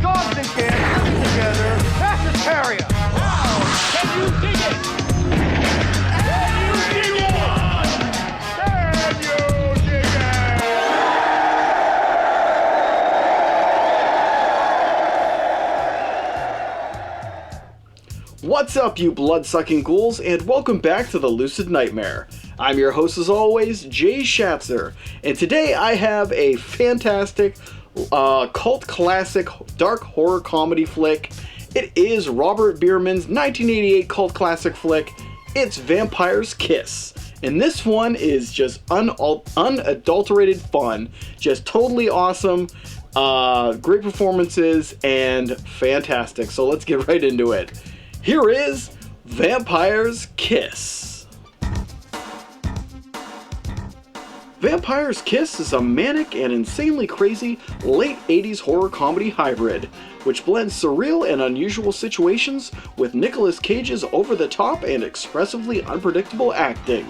Dogs and cats living together. That's hysteria. Wow! Can you dig it? Can you dig it? Can you dig it? What's up, you blood-sucking ghouls, and welcome back to the Lucid Nightmare. I'm your host, as always, Jay Schatzer, and today I have a fantastic cult classic dark horror comedy flick. It is Robert Bierman's 1988 cult classic flick. It's Vampire's Kiss. And this one is just unadulterated fun. Just totally awesome. Great performances and fantastic. So let's get right into it. Here is Vampire's Kiss. Vampire's Kiss is a manic and insanely crazy late 80s horror comedy hybrid, which blends surreal and unusual situations with Nicolas Cage's over-the-top and expressively unpredictable acting.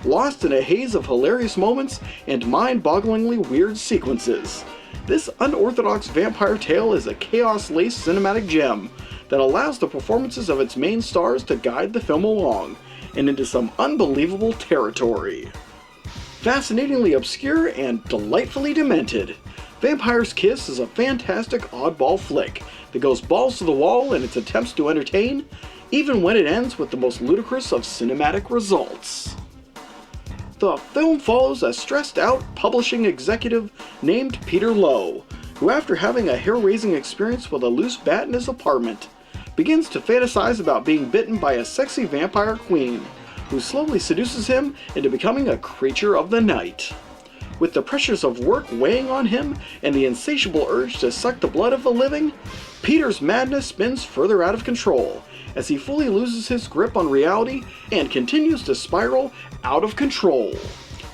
Lost in a haze of hilarious moments and mind-bogglingly weird sequences, this unorthodox vampire tale is a chaos-laced cinematic gem that allows the performances of its main stars to guide the film along and into some unbelievable territory. Fascinatingly obscure and delightfully demented, Vampire's Kiss is a fantastic oddball flick that goes balls to the wall in its attempts to entertain, even when it ends with the most ludicrous of cinematic results. The film follows a stressed-out publishing executive named Peter Lowe, who, after having a hair-raising experience with a loose bat in his apartment, begins to fantasize about being bitten by a sexy vampire queen, who slowly seduces him into becoming a creature of the night. With the pressures of work weighing on him and the insatiable urge to suck the blood of the living, Peter's madness spins further out of control as he fully loses his grip on reality and continues to spiral out of control,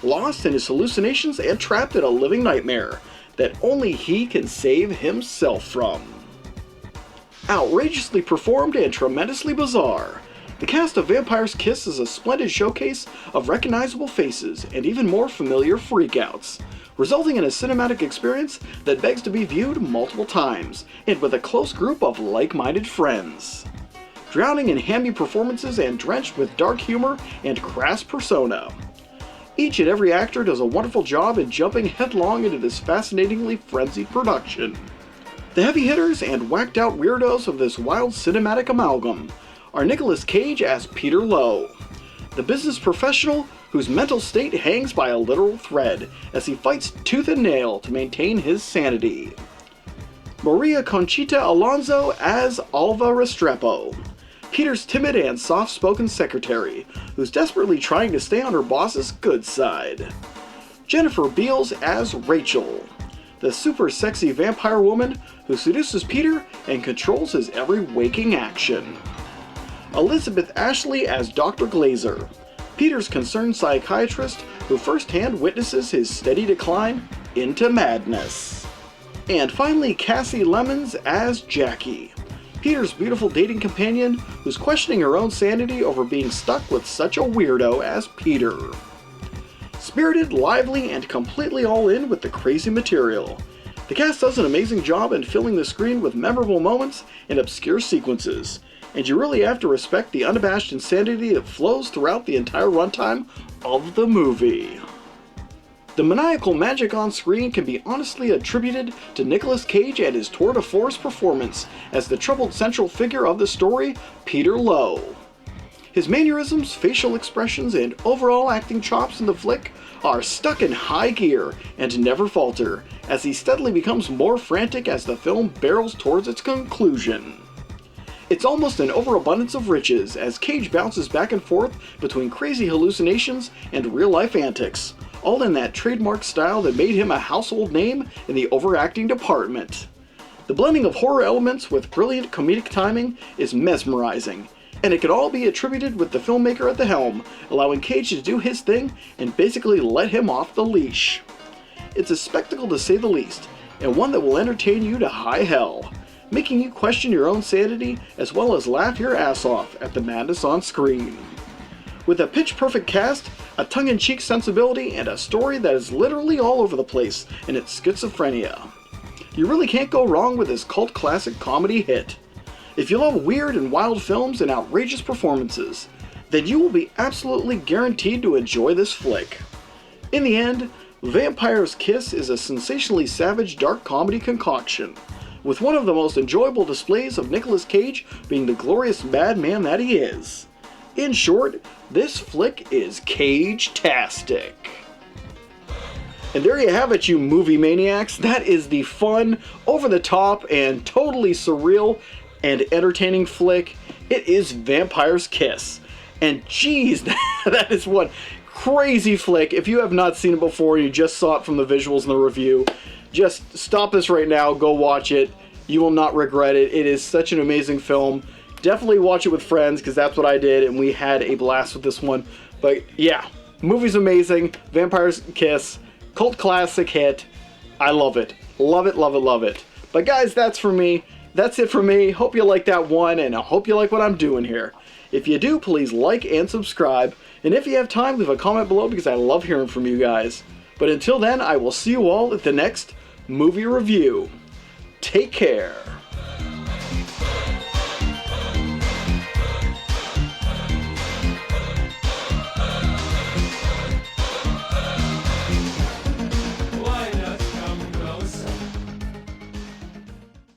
lost in his hallucinations and trapped in a living nightmare that only he can save himself from. Outrageously performed and tremendously bizarre, the cast of Vampire's Kiss is a splendid showcase of recognizable faces and even more familiar freakouts, resulting in a cinematic experience that begs to be viewed multiple times and with a close group of like-minded friends. Drowning in hammy performances and drenched with dark humor and crass persona, each and every actor does a wonderful job in jumping headlong into this fascinatingly frenzied production. The heavy hitters and whacked-out weirdos of this wild cinematic amalgam are Nicolas Cage as Peter Lowe, the business professional whose mental state hangs by a literal thread as he fights tooth and nail to maintain his sanity. Maria Conchita Alonso as Alva Restrepo, Peter's timid and soft-spoken secretary, who's desperately trying to stay on her boss's good side. Jennifer Beals as Rachel, the super sexy vampire woman who seduces Peter and controls his every waking action. Elizabeth Ashley as Dr. Glazer, Peter's concerned psychiatrist who firsthand witnesses his steady decline into madness. And finally, Cassie Lemons as Jackie, Peter's beautiful dating companion who's questioning her own sanity over being stuck with such a weirdo as Peter. Spirited, lively, and completely all in with the crazy material, the cast does an amazing job in filling the screen with memorable moments and obscure sequences, and you really have to respect the unabashed insanity that flows throughout the entire runtime of the movie. The maniacal magic on screen can be honestly attributed to Nicolas Cage and his tour de force performance as the troubled central figure of the story, Peter Lowe. His mannerisms, facial expressions, and overall acting chops in the flick are stuck in high gear and never falter, as he steadily becomes more frantic as the film barrels towards its conclusion. It's almost an overabundance of riches as Cage bounces back and forth between crazy hallucinations and real-life antics, all in that trademark style that made him a household name in the overacting department. The blending of horror elements with brilliant comedic timing is mesmerizing, and it could all be attributed with the filmmaker at the helm, allowing Cage to do his thing and basically let him off the leash. It's a spectacle to say the least, and one that will entertain you to high hell, making you question your own sanity as well as laugh your ass off at the madness on screen. With a pitch-perfect cast, a tongue-in-cheek sensibility, and a story that is literally all over the place in its schizophrenia, you really can't go wrong with this cult classic comedy hit. If you love weird and wild films and outrageous performances, then you will be absolutely guaranteed to enjoy this flick. In the end, Vampire's Kiss is a sensationally savage dark comedy concoction, with one of the most enjoyable displays of Nicolas Cage being the glorious madman that he is. In short, this flick is Cage-tastic. And there you have it, you movie maniacs. That is the fun, over-the-top, and totally surreal and entertaining flick. It is Vampire's Kiss. And geez, that is one crazy flick. If you have not seen it before, you just saw it from the visuals in the review, just stop this right now, go watch it. You will not regret it. It is such an amazing film. Definitely watch it with friends, because that's what I did, and we had a blast with this one. But yeah, movie's amazing. Vampire's Kiss, cult classic hit. I love it. Love it, love it, love it. But guys, that's for me. That's it for me. Hope you like that one, and I hope you like what I'm doing here. If you do, please like and subscribe. And if you have time, leave a comment below, because I love hearing from you guys. But until then, I will see you all at the next movie review. Take care.